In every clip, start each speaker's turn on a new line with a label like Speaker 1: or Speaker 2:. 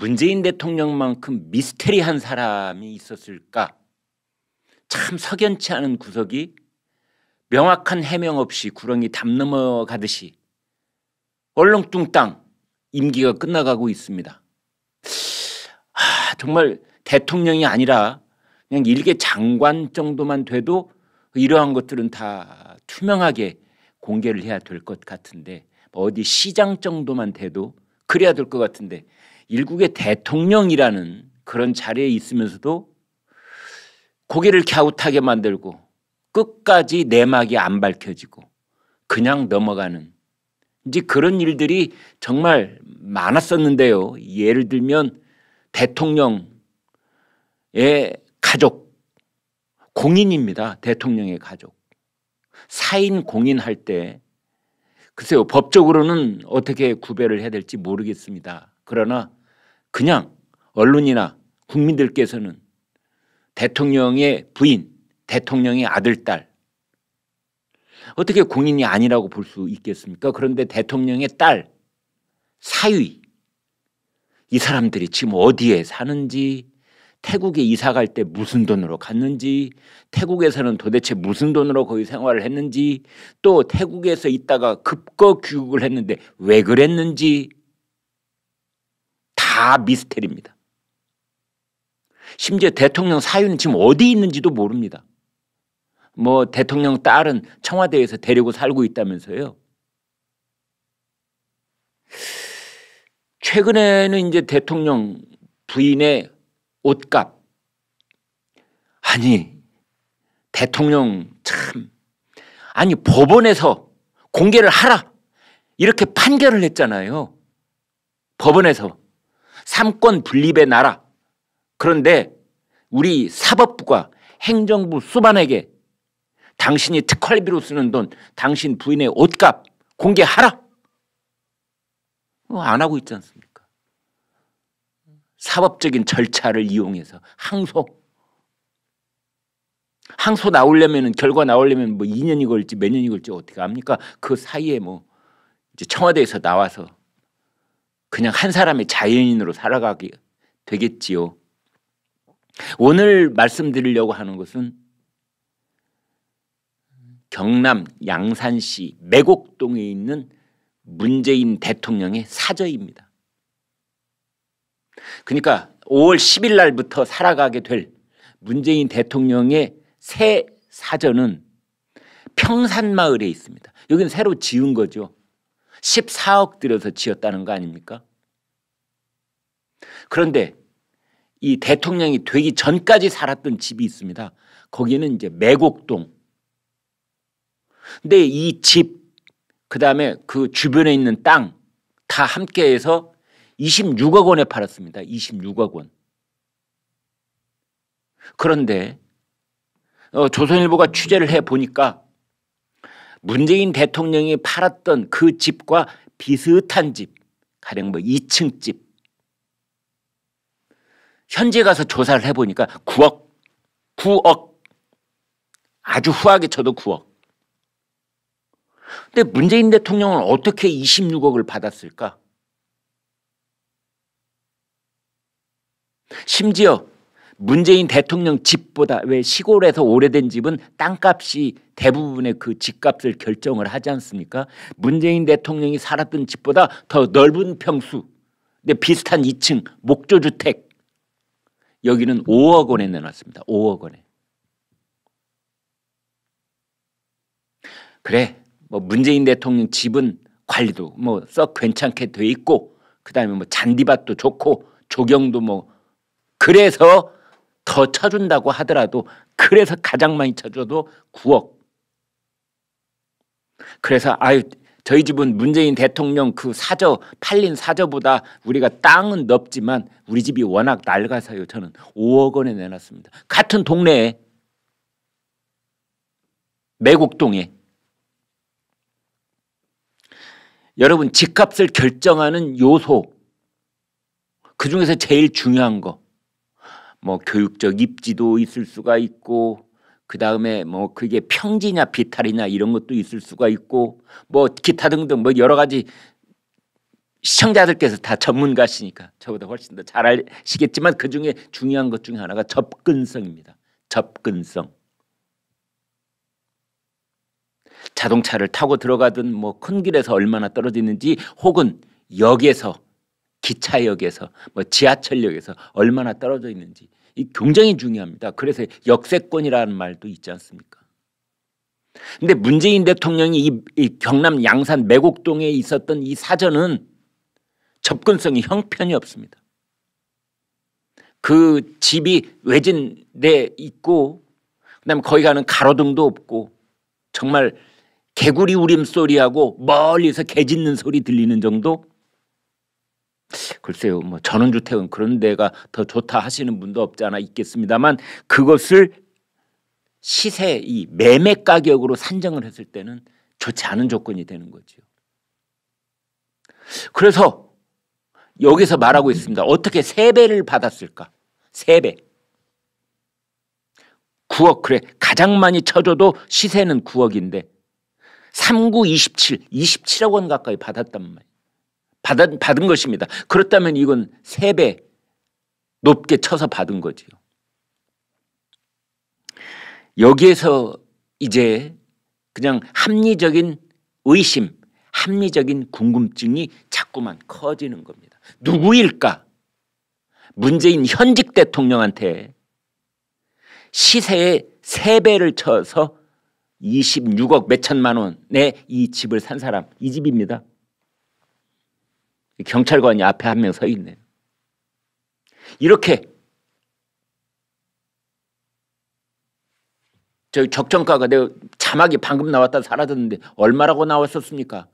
Speaker 1: 문재인 대통령만큼 미스테리한 사람이 있었을까? 참 석연치 않은 구석이 명확한 해명 없이 구렁이 담 넘어가듯이 얼렁뚱땅 임기가 끝나가고 있습니다. 정말 대통령이 아니라 그냥 일개 장관 정도만 돼도 이러한 것들은 다 투명하게 공개를 해야 될 것 같은데, 어디 시장 정도만 돼도 그래야 될 것 같은데, 일국의 대통령이라는 그런 자리에 있으면서도 고개를 갸웃하게 만들고 끝까지 내막이 안 밝혀지고 그냥 넘어가는 이제 그런 일들이 정말 많았었는데요. 예를 들면 대통령의 가족, 공인입니다. 대통령의 가족. 사인 공인할 때 글쎄요, 법적으로는 어떻게 구별을 해야 될지 모르겠습니다. 그러나 그냥 언론이나 국민들께서는 대통령의 부인, 대통령의 아들, 딸 어떻게 공인이 아니라고 볼 수 있겠습니까? 그런데 대통령의 딸, 사위, 이 사람들이 지금 어디에 사는지, 태국에 이사 갈 때 무슨 돈으로 갔는지, 태국에서는 도대체 무슨 돈으로 거기 생활을 했는지, 또 태국에서 있다가 급거 귀국을 했는데 왜 그랬는지 다 미스테리입니다. 심지어 대통령 사위는 지금 어디 있는지도 모릅니다. 뭐 대통령 딸은 청와대에서 데리고 살고 있다면서요. 최근에는 이제 대통령 부인의 옷값, 아니 대통령 참, 아니 법원에서 공개를 하라 이렇게 판결을 했잖아요. 법원에서 삼권 분립의 나라. 그런데 우리 사법부가 행정부 수반에게 당신이 특활비로 쓰는 돈, 당신 부인의 옷값 공개하라. 안 하고 있지 않습니까? 사법적인 절차를 이용해서 항소 나오려면, 결과 나오려면 뭐 2년이 걸릴지 몇 년이 걸릴지 어떻게 합니까? 그 사이에 뭐 이제 청와대에서 나와서 그냥 한 사람의 자연인으로 살아가게 되겠지요. 오늘 말씀드리려고 하는 것은 경남 양산시 매곡동에 있는 문재인 대통령의 사저입니다. 그러니까 5월 10일 날부터 살아가게 될 문재인 대통령의 새 사저는 평산마을에 있습니다. 여기는 새로 지은 거죠. 14억 들여서 지었다는 거 아닙니까? 그런데 이 대통령이 되기 전까지 살았던 집이 있습니다. 거기는 이제 매곡동. 근데 이 집, 그 다음에 그 주변에 있는 땅 다 함께해서 26억 원에 팔았습니다. 26억 원. 그런데 조선일보가 취재를 해보니까 문재인 대통령이 팔았던 그 집과 비슷한 집, 가령 뭐 2층 집, 현재 가서 조사를 해보니까 9억, 아주 후하게 쳐도 9억. 근데 문재인 대통령은 어떻게 26억을 받았을까? 심지어 문재인 대통령 집보다, 왜 시골에서 오래된 집은 땅값이 대부분의 그 집값을 결정을 하지 않습니까? 문재인 대통령이 살았던 집보다 더 넓은 평수, 근데 비슷한 2층 목조주택, 여기는 5억 원에 내놨습니다. 5억 원에. 그래, 뭐 문재인 대통령 집은 관리도 뭐 썩 괜찮게 돼 있고, 그다음에 뭐 잔디밭도 좋고 조경도 뭐, 그래서 더 쳐준다고 하더라도, 그래서 가장 많이 쳐줘도 9억. 그래서 저희 집은 문재인 대통령 그 사저, 팔린 사저보다 우리가 땅은 넓지만 우리 집이 워낙 낡아서요, 저는 5억 원에 내놨습니다. 같은 동네에, 매곡동에. 여러분, 집값을 결정하는 요소, 그중에서 제일 중요한 거, 뭐 교육적 입지도 있을 수가 있고, 그 다음에 뭐 그게 평지냐 비탈이냐 이런 것도 있을 수가 있고, 뭐 기타 등등 뭐 여러 가지 시청자들께서 다 전문가시니까 저보다 훨씬 더 잘 아시겠지만 그중에 중요한 것 중에 하나가 접근성입니다. 접근성. 자동차를 타고 들어가든 뭐 큰 길에서 얼마나 떨어져 있는지, 혹은 역에서, 기차역에서, 뭐 지하철역에서 얼마나 떨어져 있는지, 이 굉장히 중요합니다. 그래서 역세권이라는 말도 있지 않습니까? 근데 문재인 대통령이 이 경남 양산 매곡동에 있었던 이 사전은 접근성이 형편이 없습니다. 그 집이 외진데 있고, 그다음에 거기 가는 가로등도 없고, 정말 개구리 울음소리하고 멀리서 개 짖는 소리 들리는 정도? 글쎄요, 뭐 전원주택은 그런 데가 더 좋다 하시는 분도 없지 않아 있겠습니다만, 그것을 시세, 이 매매 가격으로 산정을 했을 때는 좋지 않은 조건이 되는 거죠. 그래서 여기서 말하고 있습니다. 어떻게 3배를 받았을까? 3배. 9억, 그래, 가장 많이 쳐줘도 시세는 9억인데 39, 27, 27억 원 가까이 받았단 말이에요. 받은 것입니다. 그렇다면 이건 3배 높게 쳐서 받은 거지요. 여기에서 이제 그냥 합리적인 의심, 합리적인 궁금증이 자꾸만 커지는 겁니다. 누구일까? 문재인 현직 대통령한테 시세의 3배를 쳐서 26억 몇천만 원에 이 집을 산 사람, 이 집입니다. 경찰관이 앞에 한 명 서 있네요. 이렇게 저희 적정가가, 내가 자막이 방금 나왔다 사라졌는데 얼마라고 나왔었습니까?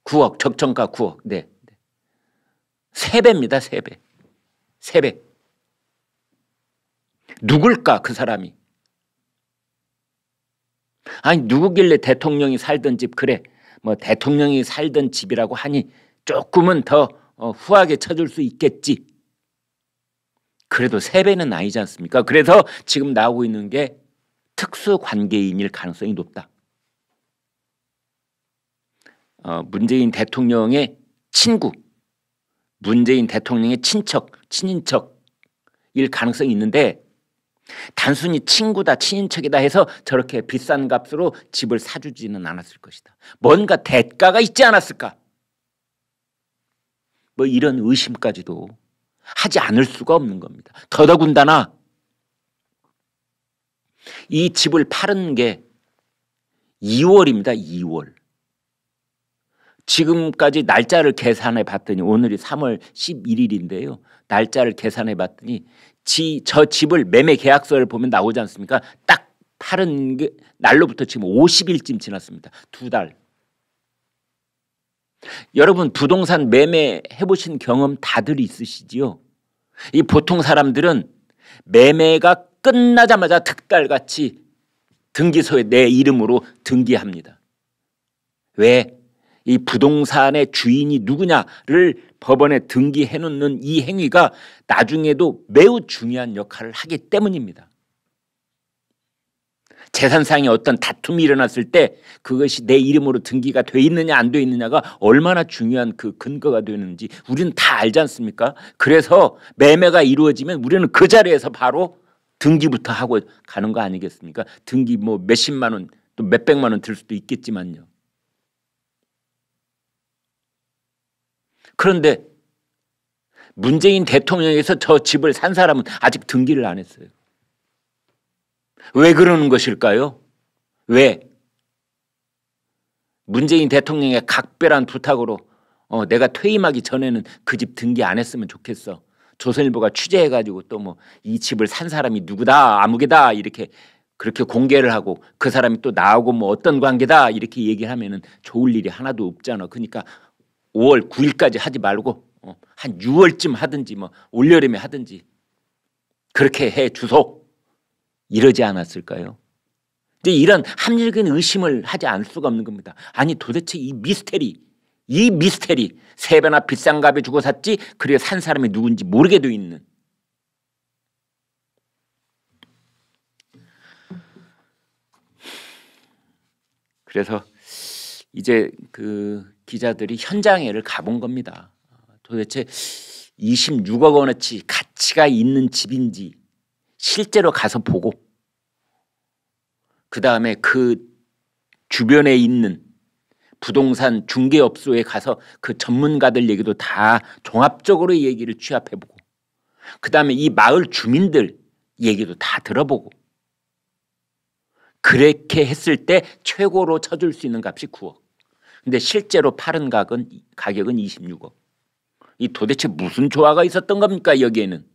Speaker 1: 9억, 적정가 9억. 네. 3배입니다. 3배. 3배. 누굴까 그 사람이? 아니, 누구길래 대통령이 살던 집, 그래 뭐 대통령이 살던 집이라고 하니 조금은 더 후하게 쳐줄 수 있겠지. 그래도 3배는 아니지 않습니까? 그래서 지금 나오고 있는 게 특수관계인일 가능성이 높다. 문재인 대통령의 친구, 문재인 대통령의 친척, 친인척일 가능성이 있는데, 단순히 친구다, 친인척이다 해서 저렇게 비싼 값으로 집을 사주지는 않았을 것이다. 뭔가 대가가 있지 않았을까? 뭐 이런 의심까지도 하지 않을 수가 없는 겁니다. 더더군다나 이 집을 파는 게 2월입니다. 2월. 지금까지 날짜를 계산해 봤더니, 오늘이 3월 11일인데요. 날짜를 계산해 봤더니 저 집을 매매 계약서를 보면 나오지 않습니까? 딱 파는 게 날로부터 지금 50일쯤 지났습니다. 2달. 여러분, 부동산 매매 해보신 경험 다들 있으시지요? 이 보통 사람들은 매매가 끝나자마자 득달같이 등기소에 내 이름으로 등기합니다. 왜? 이 부동산의 주인이 누구냐를 법원에 등기해 놓는 이 행위가 나중에도 매우 중요한 역할을 하기 때문입니다. 재산상의 어떤 다툼이 일어났을 때 그것이 내 이름으로 등기가 돼 있느냐 안 돼 있느냐가 얼마나 중요한 그 근거가 되는지 우리는 다 알지 않습니까? 그래서 매매가 이루어지면 우리는 그 자리에서 바로 등기부터 하고 가는 거 아니겠습니까? 등기 뭐 몇십만 원, 또 몇백만 원 들 수도 있겠지만요. 그런데 문재인 대통령에서 저 집을 산 사람은 아직 등기를 안 했어요. 왜 그러는 것일까요? 왜? 문재인 대통령의 각별한 부탁으로 내가 퇴임하기 전에는 그 집 등기 안 했으면 좋겠어. 조선일보가 취재해가지고 또 뭐 이 집을 산 사람이 누구다, 아무개다 이렇게 그렇게 공개를 하고, 그 사람이 또 나하고 뭐 어떤 관계다 이렇게 얘기를 하면은 좋을 일이 하나도 없잖아. 그러니까 5월 9일까지 하지 말고 한 6월쯤 하든지 뭐 올여름에 하든지 그렇게 해 주소. 이러지 않았을까요? 이제 이런 합리적인 의심을 하지 않을 수가 없는 겁니다. 아니, 도대체 이 미스테리 3배나 비싼 값에 주고 샀지, 그래 산 사람이 누군지 모르게 돼 있는. 그래서 이제 그 기자들이 현장에를 가본 겁니다. 도대체 26억 원어치 가치가 있는 집인지 실제로 가서 보고, 그 다음에 그 주변에 있는 부동산 중개업소에 가서 그 전문가들 얘기도 다 종합적으로 얘기를 취합해보고, 그 다음에 이 마을 주민들 얘기도 다 들어보고, 그렇게 했을 때 최고로 쳐줄 수 있는 값이 9억. 근데 실제로 파는 가격은 26억. 이 도대체 무슨 조화가 있었던 겁니까 여기에는?